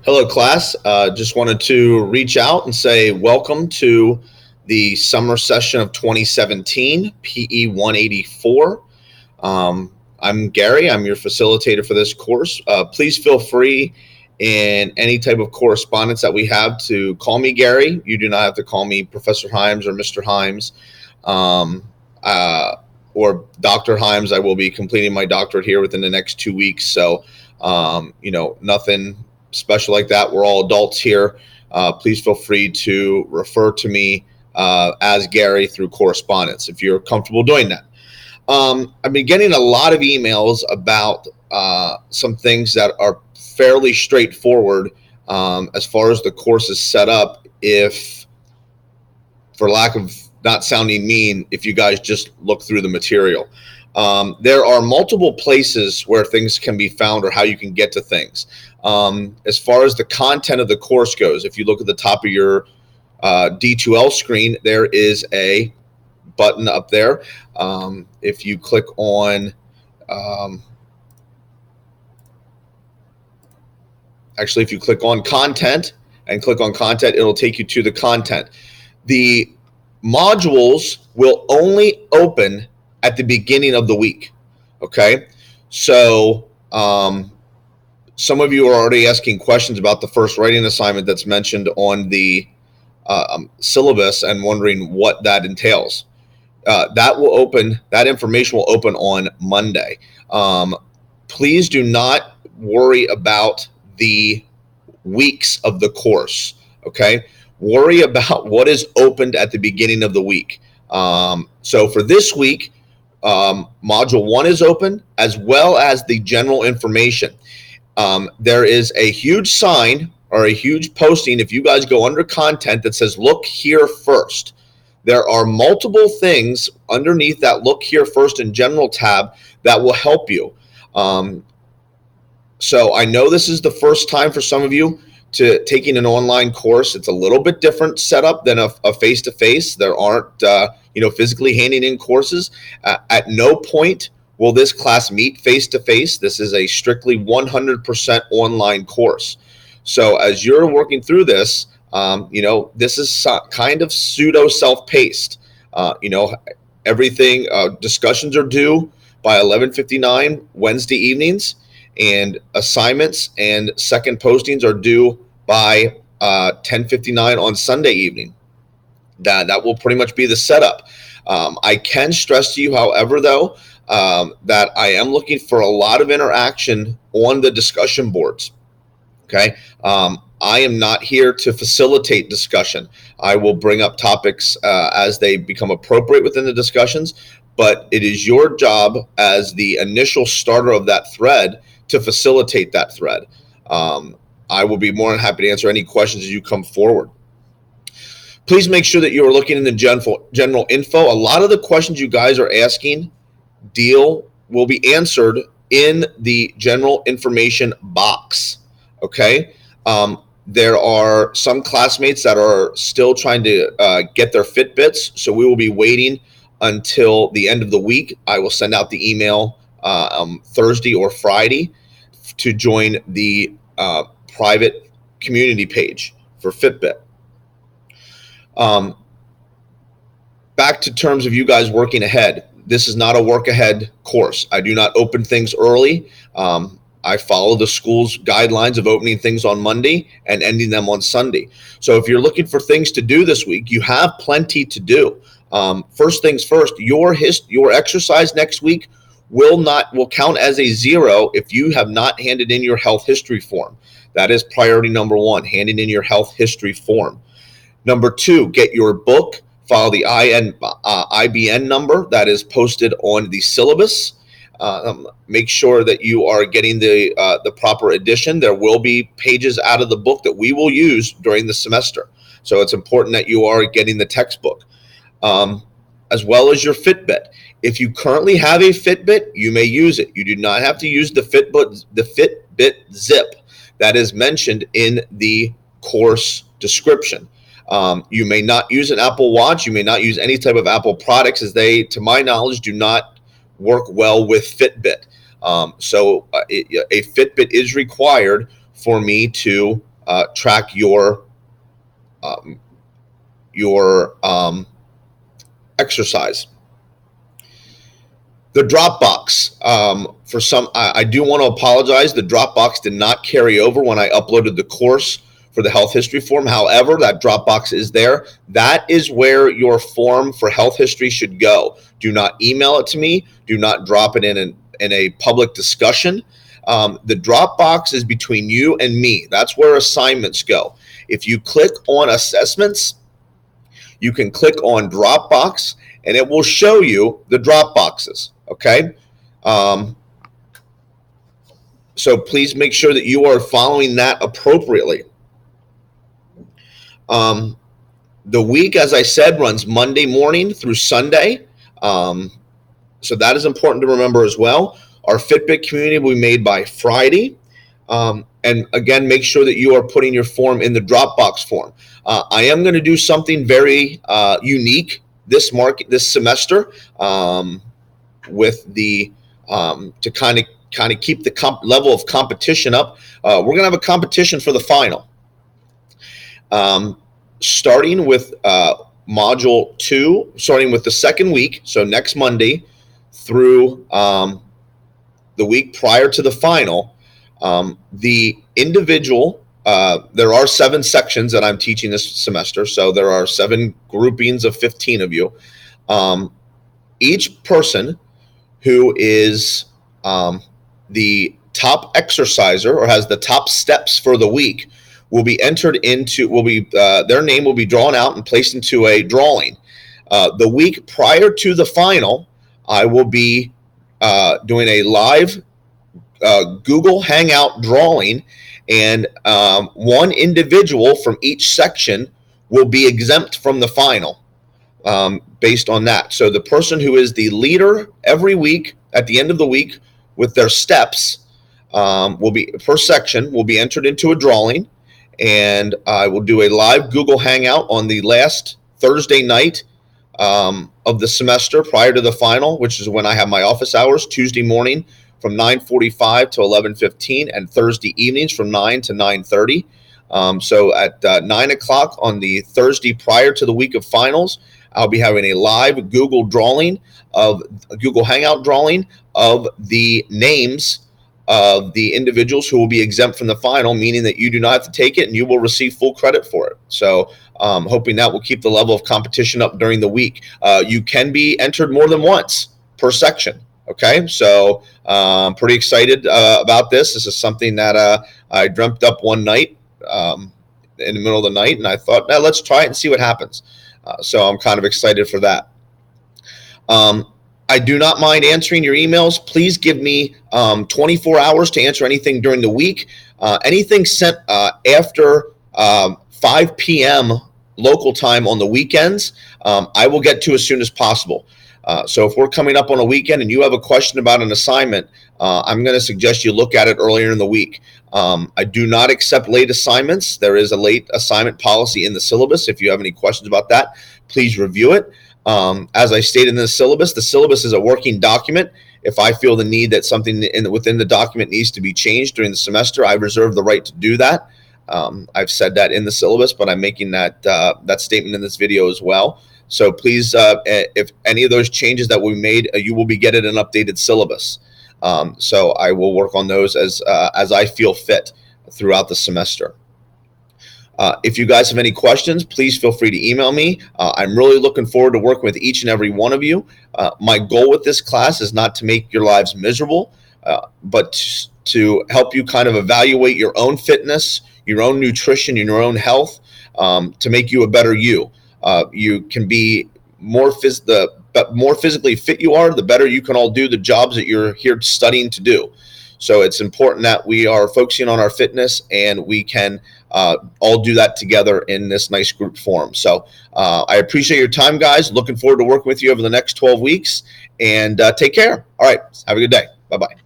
Hello, class. Just wanted to reach out and say welcome to the summer session of 2017, PE 184. I'm Gary. I'm your facilitator for this course. Please feel free in any type of correspondence that we have to call me Gary. You do not have to call me Professor Himes or Mr. Himes um, uh, or Dr. Himes. I will be completing my doctorate here within the next 2 weeks. So, nothing special like that. We're all adults here. Please feel free to refer to me as Gary through correspondence if you're comfortable doing that. I've been getting a lot of emails about some things that are fairly straightforward as far as the course is set up. If, for lack of not sounding mean, if you guys just look through the material. There are multiple places where things can be found or how you can get to things. As far as the content of the course goes, if you look at the top of your D2L screen, there is a button up there. If you click on, if you click on content and click on content, it'll take you to the content. The modules will only open at the beginning of the week. Okay, so some of you are already asking questions about the first writing assignment that's mentioned on the syllabus and wondering what that entails. That information will open on Monday. Please do not worry about the weeks of the course. Okay, worry about what is opened at the beginning of the week. So for this week, module 1 is open, as well as the general information. There is a huge sign or a huge posting, if you guys go under content, that says look here first. There are multiple things underneath that look here first in general tab that will help you. So I know this is the first time for some of you to taking an online course. It's a little bit different setup than a face-to-face. There aren't physically handing in courses. At no point will this class meet face-to-face. This is a strictly 100% online course. So as you're working through this, this is kind of pseudo self-paced. Everything, discussions are due by 11:59 Wednesday evenings, and assignments and second postings are due by 10:59 on Sunday evening. That will pretty much be the setup. I can stress to you, however, though, that I am looking for a lot of interaction on the discussion boards. Okay. I am not here to facilitate discussion. I will bring up topics as they become appropriate within the discussions, but it is your job as the initial starter of that thread to facilitate that thread. I will be more than happy to answer any questions as you come forward. Please make sure that you are looking in the general info. A lot of the questions you guys are asking will be answered in the general information box. Okay. There are some classmates that are still trying to get their Fitbits, so we will be waiting until the end of the week. I will send out the email Thursday or Friday to join the private community page for Fitbit. Back to terms of you guys working ahead. This is not a work ahead course. I do not open things early. I follow the school's guidelines of opening things on Monday and ending them on Sunday. So if you're looking for things to do this week, you have plenty to do. First things first, your exercise next week will count as a 0 if you have not handed in your health history form. That is priority number 1, handing in your health history form. Number 2, get your book, file the IBN number that is posted on the syllabus. Make sure that you are getting the proper edition. There will be pages out of the book that we will use during the semester. So it's important that you are getting the textbook, as well as your Fitbit. If you currently have a Fitbit, you may use it. You do not have to use the Fitbit zip that is mentioned in the course description. You may not use an Apple Watch. You may not use any type of Apple products, as they, to my knowledge, do not work well with Fitbit. So a Fitbit is required for me to track your exercise. The Dropbox, for some, I do want to apologize. The Dropbox did not carry over when I uploaded the course for the health history form. However, that Dropbox is there. That is where your form for health history should go. Do not email it to me. Do not drop it in a public discussion. The Dropbox is between you and me. That's where assignments go. If you click on assessments, you can click on Dropbox, and it will show you the Dropboxes. Okay. So please make sure that you are following that appropriately. The week, as I said, runs Monday morning through Sunday. So that is important to remember as well. Our Fitbit community will be made by Friday. And again, make sure that you are putting your form in the Dropbox form. I am going to do something very unique this semester with the to kind of keep the level of competition up. We're going to have a competition for the final. Starting with module 2, starting with the second week, so next Monday through the week prior to the final, the individual, there are 7 sections that I'm teaching this semester, so there are 7 groupings of 15 of you. Each person who is the top exerciser or has the top steps for the week will be entered into, their name will be drawn out and placed into a drawing. The week prior to the final, I will be doing a live Google Hangout drawing, and one individual from each section will be exempt from the final based on that. So the person who is the leader every week at the end of the week with their steps will be, per section, will be entered into a drawing, and I will do a live Google Hangout on the last Thursday night of the semester prior to the final, which is when I have my office hours, Tuesday morning from 9:45 to 11:15, and Thursday evenings from 9 to 9:30. So at 9 o'clock on the Thursday prior to the week of finals, I'll be having a live Google Hangout drawing of the names of the individuals who will be exempt from the final, meaning that you do not have to take it and you will receive full credit for it. So hoping that will keep the level of competition up during the week. You can be entered more than once per section. Okay, so pretty excited about this. This is something that I dreamt up one night in the middle of the night, and I thought, now let's try it and see what happens. So I'm kind of excited for that. I do not mind answering your emails. Please give me 24 hours to answer anything during the week. Anything sent after 5 p.m. local time on the weekends, I will get to as soon as possible. So if we're coming up on a weekend and you have a question about an assignment, I'm going to suggest you look at it earlier in the week. I do not accept late assignments. There is a late assignment policy in the syllabus. If you have any questions about that, please review it. As I stated in the syllabus is a working document. If I feel the need that something within the document needs to be changed during the semester, I reserve the right to do that. I've said that in the syllabus, but I'm making that statement in this video as well. So please, if any of those changes that we made, you will be getting an updated syllabus. So I will work on those as I feel fit throughout the semester. If you guys have any questions, please feel free to email me. I'm really looking forward to working with each and every one of you. My goal with this class is not to make your lives miserable, but to help you kind of evaluate your own fitness, your own nutrition, and your own health to make you a better you. You can be more physically fit you are, the better you can all do the jobs that you're here studying to do. So it's important that we are focusing on our fitness, and we can all do that together in this nice group form. So I appreciate your time, guys. Looking forward to working with you over the next 12 weeks, and take care. All right. Have a good day. Bye-bye.